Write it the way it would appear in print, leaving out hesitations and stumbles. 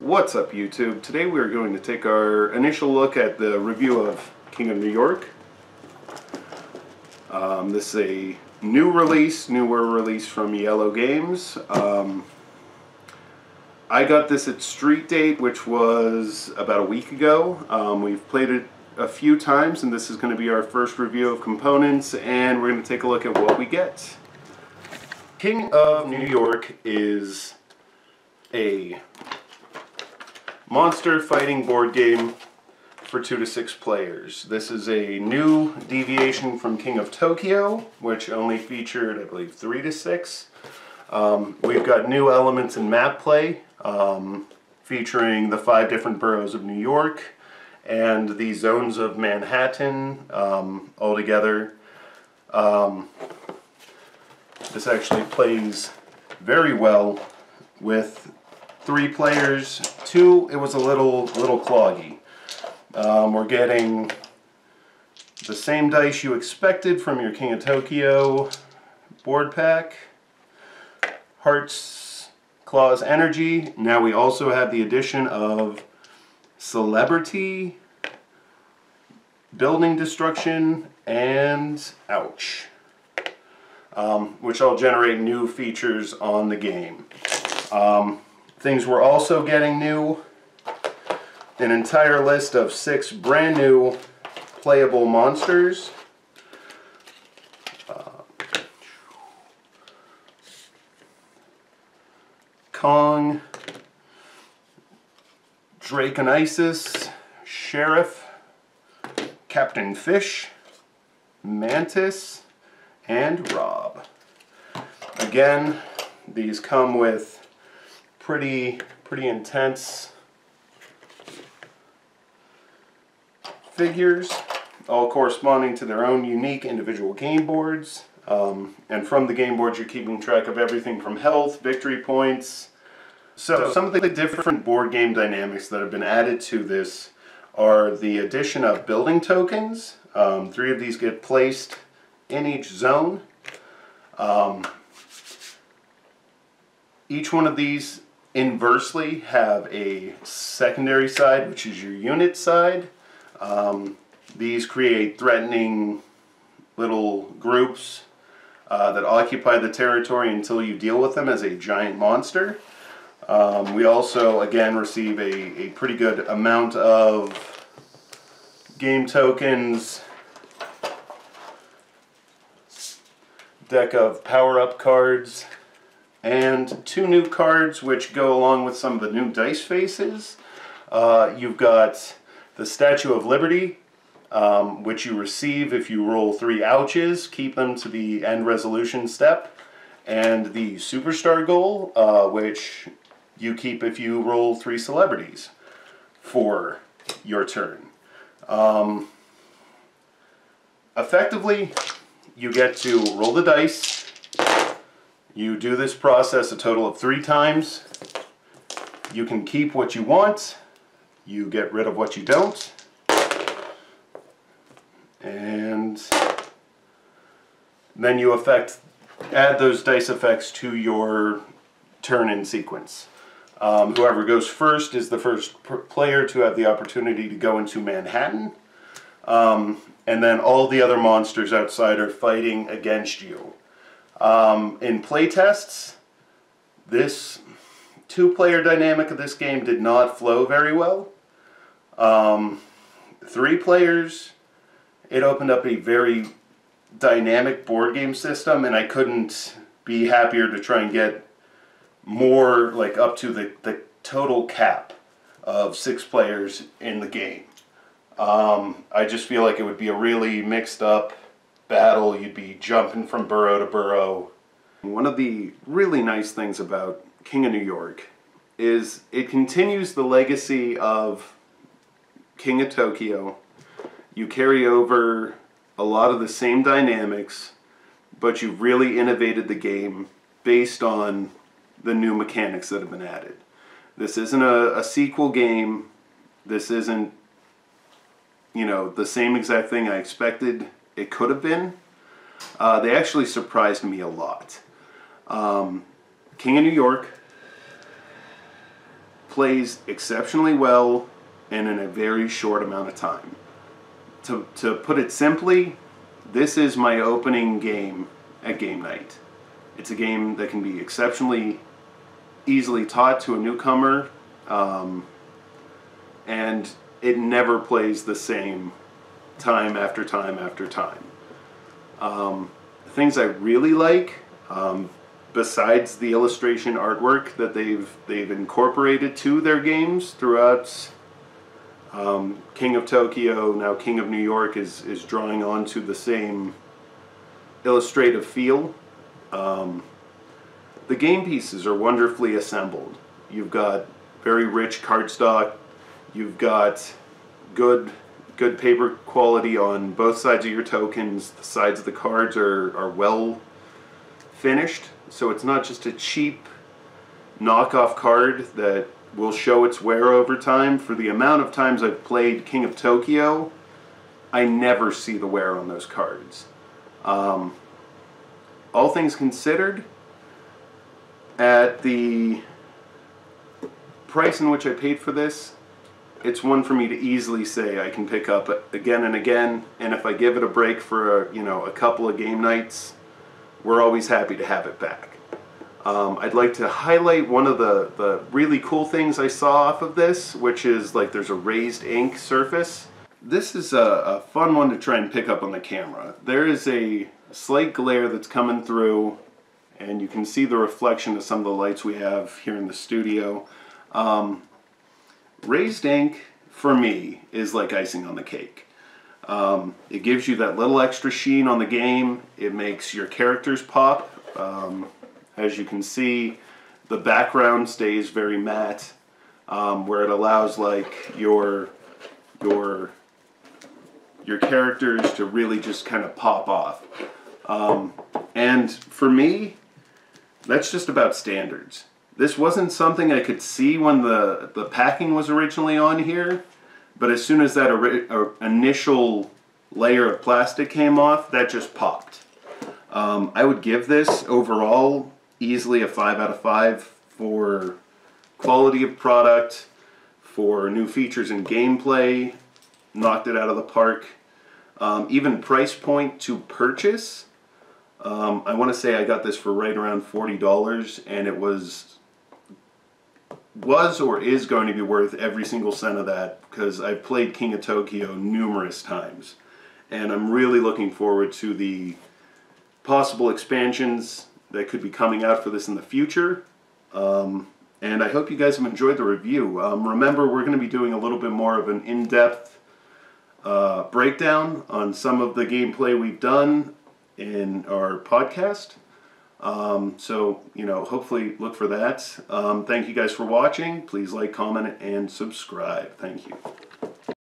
What's up, YouTube? Today we're going to take our initial look at the review of King of New York. This is a newer release from Yellow Games. I got this at Street Date, which was about a week ago. We've played it a few times, and this is going to be our first review of components, and we're going to take a look at what we get. King of New York is a monster fighting board game for 2 to 6 players. This is a new deviation from King of Tokyo, which only featured, I believe, 3 to 6. We've got new elements in map play, featuring the 5 different boroughs of New York and the zones of Manhattan all together. This actually plays very well with 3 players. 2, it was a little cloggy. We're getting the same dice you expected from your King of Tokyo board pack. Hearts, Claws, Energy. Now we also have the addition of Celebrity, Building Destruction, and Ouch, which all generate new features on the game. Things we're also getting new: an entire list of 6 brand new playable monsters. Kong, Drake and Isis, Sheriff, Captain Fish, Mantis, and Rob. Again, these come with pretty intense figures, all corresponding to their own unique individual game boards. And from the game boards, you're keeping track of everything from health, victory points. So some of the different board game dynamics that have been added to this are the addition of building tokens. 3 of these get placed in each zone. Each one of these inversely have a secondary side, which is your unit side. These create threatening little groups that occupy the territory until you deal with them as a giant monster. We also, again, receive a pretty good amount of game tokens, deck of power-up cards, and 2 new cards which go along with some of the new dice faces. You've got the Statue of Liberty, which you receive if you roll 3 ouches, keep them to the end resolution step, and the Superstar Goal, which you keep if you roll 3 celebrities for your turn. Effectively, you get to roll the dice. You do this process a total of 3 times. You can keep what you want. You get rid of what you don't. And then you add those dice effects to your turn in sequence. Whoever goes first is the first player to have the opportunity to go into Manhattan. And then all the other monsters outside are fighting against you. In playtests, this 2-player dynamic of this game did not flow very well. 3 players, it opened up a very dynamic board game system, and I couldn't be happier to try and get more, like, up to the total cap of 6 players in the game. I just feel like it would be a really mixed up battle. You'd be jumping from borough to borough. One of the really nice things about King of New York is it continues the legacy of King of Tokyo. You carry over a lot of the same dynamics, but you've really innovated the game based on the new mechanics that have been added. This isn't a sequel game. This isn't, you know, the same exact thing I expected it could have been. They actually surprised me a lot. King of New York plays exceptionally well and in a very short amount of time. To put it simply, this is my opening game at game night. It's a game that can be exceptionally easily taught to a newcomer, and it never plays the same time after time after time. Things I really like, besides the illustration artwork that they've incorporated to their games throughout, King of Tokyo, now King of New York is drawing on to the same illustrative feel. The game pieces are wonderfully assembled. You've got very rich cardstock, you've got good paper quality on both sides of your tokens. The sides of the cards are well finished, so it's not just a cheap knockoff card that will show its wear over time. For the amount of times I've played King of Tokyo, I never see the wear on those cards. All things considered, at the price in which I paid for this, it's one for me to easily say I can pick up again and again, and if I give it a break for a couple of game nights, we're always happy to have it back. I'd like to highlight one of the really cool things I saw off of this, which is like there's a raised ink surface. This is a fun one to try and pick up on the camera. There is a slight glare that's coming through, and you can see the reflection of some of the lights we have here in the studio. Raised ink, for me, is like icing on the cake. It gives you that little extra sheen on the game. It makes your characters pop. As you can see, the background stays very matte, where it allows like your characters to really just kind of pop off. And for me, that's just about standards. This wasn't something I could see when the packing was originally on here, but as soon as that initial layer of plastic came off, that just popped. I would give this overall easily a 5 out of 5 for quality of product, for new features in gameplay, knocked it out of the park. Even price point to purchase, I want to say I got this for right around $40, and it was or is going to be worth every single cent of that, because I've played King of Tokyo numerous times, and I'm really looking forward to the possible expansions that could be coming out for this in the future. And I hope you guys have enjoyed the review. Remember, we're going to be doing a little bit more of an in-depth breakdown on some of the gameplay we've done in our podcast. So, hopefully look for that. Thank you guys for watching. Please like, comment, and subscribe. Thank you.